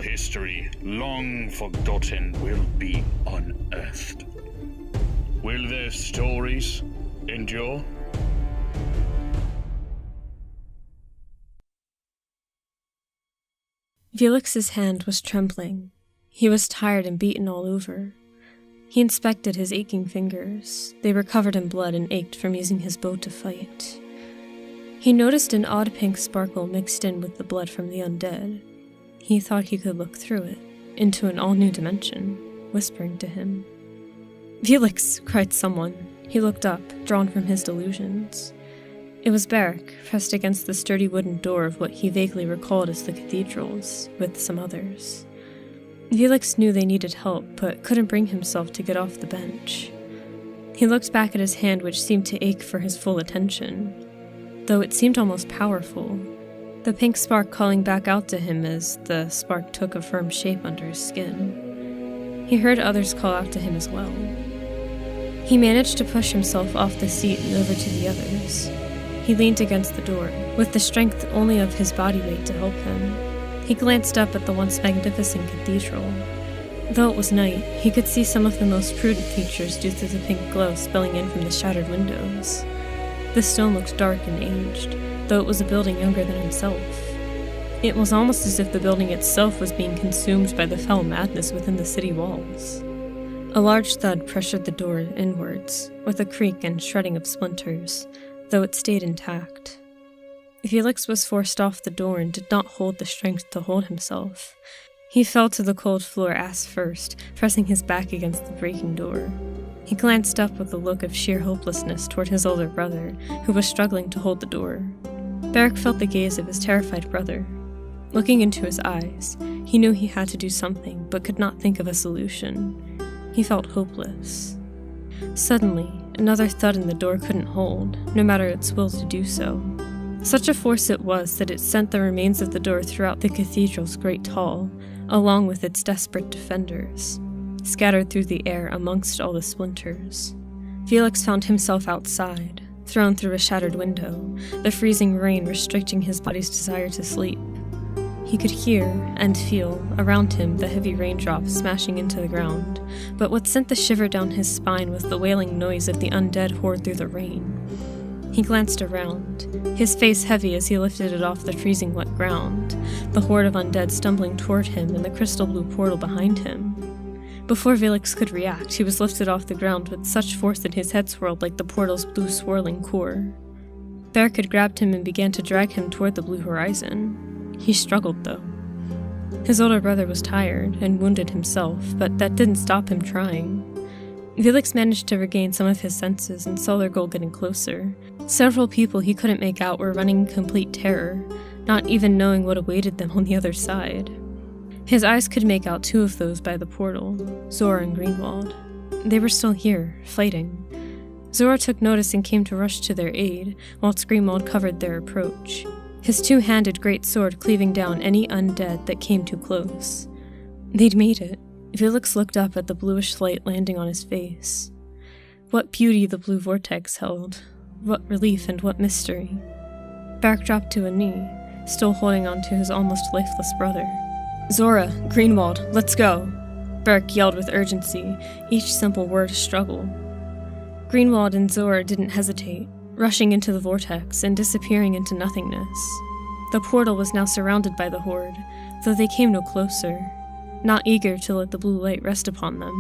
a history long forgotten will be unearthed. Will their stories endure? Felix's hand was trembling. He was tired and beaten all over. He inspected his aching fingers. They were covered in blood and ached from using his bow to fight. He noticed an odd pink sparkle mixed in with the blood from the undead. He thought he could look through it, into an all-new dimension, whispering to him. "Felix!" cried someone. He looked up, drawn from his delusions. It was Beric, pressed against the sturdy wooden door of what he vaguely recalled as the cathedrals, with some others. Felix knew they needed help, but couldn't bring himself to get off the bench. He looked back at his hand, which seemed to ache for his full attention, though it seemed almost powerful, the pink spark calling back out to him as the spark took a firm shape under his skin. He heard others call out to him as well. He managed to push himself off the seat and over to the others. He leaned against the door, with the strength only of his body weight to help him. He glanced up at the once magnificent cathedral. Though it was night, he could see some of the most prudent features due to the pink glow spilling in from the shattered windows. The stone looked dark and aged, though it was a building younger than himself. It was almost as if the building itself was being consumed by the foul madness within the city walls. A large thud pressured the door inwards, with a creak and shredding of splinters, though it stayed intact. Felix was forced off the door and did not hold the strength to hold himself. He fell to the cold floor ass first, pressing his back against the breaking door. He glanced up with a look of sheer hopelessness toward his older brother, who was struggling to hold the door. Beric felt the gaze of his terrified brother. Looking into his eyes, he knew he had to do something, but could not think of a solution. He felt hopeless. Suddenly, another thud in the door couldn't hold, no matter its will to do so. Such a force it was that it sent the remains of the door throughout the cathedral's great hall, along with its desperate defenders, scattered through the air amongst all the splinters. Felix found himself outside, thrown through a shattered window, the freezing rain restricting his body's desire to sleep. He could hear and feel around him the heavy raindrops smashing into the ground, but what sent the shiver down his spine was the wailing noise of the undead horde through the rain. He glanced around, his face heavy as he lifted it off the freezing wet ground, the horde of undead stumbling toward him and the crystal blue portal behind him. Before Felix could react, he was lifted off the ground with such force that his head swirled like the portal's blue swirling core. Beric had grabbed him and began to drag him toward the blue horizon. He struggled, though. His older brother was tired and wounded himself, but that didn't stop him trying. Felix managed to regain some of his senses and saw their goal getting closer. Several people he couldn't make out were running in complete terror, not even knowing what awaited them on the other side. His eyes could make out two of those by the portal, Zora and Greenwald. They were still here, fighting. Zora took notice and came to rush to their aid, whilst Greenwald covered their approach, his two-handed great sword cleaving down any undead that came too close. They'd made it. Felix looked up at the bluish light landing on his face. What beauty the blue vortex held. What relief and what mystery. Beric dropped to a knee, still holding on to his almost lifeless brother. "Zora, Greenwald, let's go!" Beric yelled with urgency, each simple word a struggle. Greenwald and Zora didn't hesitate, rushing into the vortex and disappearing into nothingness. The portal was now surrounded by the horde, though they came no closer, not eager to let the blue light rest upon them.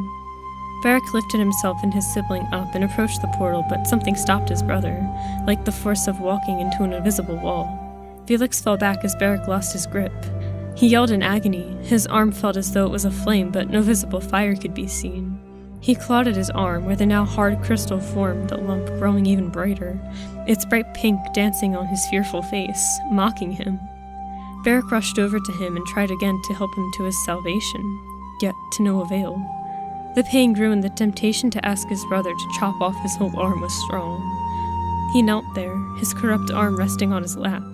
Beric lifted himself and his sibling up and approached the portal, but something stopped his brother, like the force of walking into an invisible wall. Felix fell back as Beric lost his grip. He yelled in agony. His arm felt as though it was aflame, but no visible fire could be seen. He clawed at his arm, where the now hard crystal formed a lump growing even brighter, its bright pink dancing on his fearful face, mocking him. Beric rushed over to him and tried again to help him to his salvation, yet to no avail. The pain grew and the temptation to ask his brother to chop off his whole arm was strong. He knelt there, his corrupt arm resting on his lap,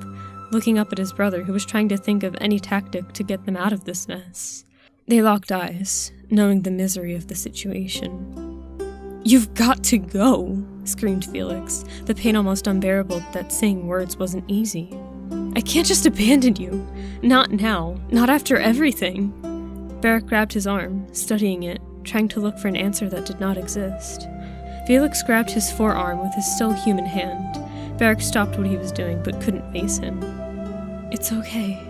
looking up at his brother, who was trying to think of any tactic to get them out of this mess. They locked eyes, knowing the misery of the situation. "You've got to go!" screamed Felix, the pain almost unbearable that saying words wasn't easy. I can't just abandon you. Not now. Not after everything. Barrack grabbed his arm, studying it, trying to look for an answer that did not exist. Felix grabbed his forearm with his still human hand. Barrack stopped what he was doing, but couldn't face him. It's okay.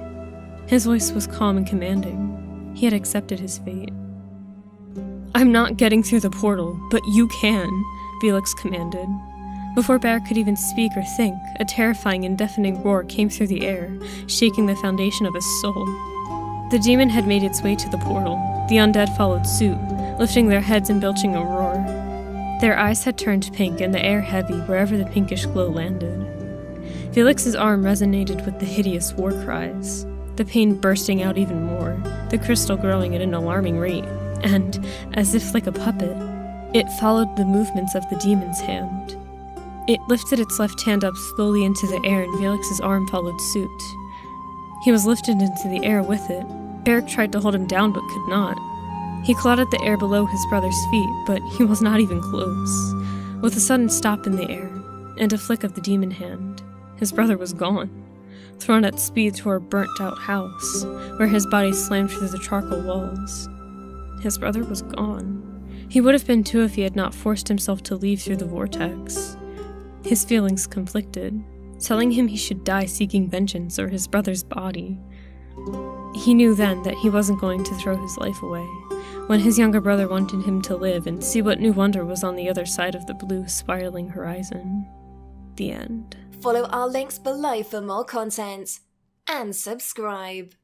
His voice was calm and commanding. He had accepted his fate. I'm not getting through the portal, but you can, Felix commanded. Before Barrack could even speak or think, a terrifying and deafening roar came through the air, shaking the foundation of his soul. The demon had made its way to the portal. The undead followed suit, lifting their heads and belching a roar. Their eyes had turned pink and the air heavy wherever the pinkish glow landed. Felix's arm resonated with the hideous war cries, the pain bursting out even more, the crystal growing at an alarming rate, and, as if like a puppet, it followed the movements of the demon's hand. It lifted its left hand up slowly into the air and Felix's arm followed suit. He was lifted into the air with it. Barrack tried to hold him down but could not. He clawed at the air below his brother's feet, but he was not even close. With a sudden stop in the air, and a flick of the demon hand, his brother was gone, thrown at speed to a burnt-out house, where his body slammed through the charcoal walls. His brother was gone. He would have been too if he had not forced himself to leave through the vortex. His feelings conflicted, telling him he should die seeking vengeance or his brother's body. He knew then that he wasn't going to throw his life away, when his younger brother wanted him to live and see what new wonder was on the other side of the blue spiraling horizon. The end. Follow our links below for more content, and subscribe.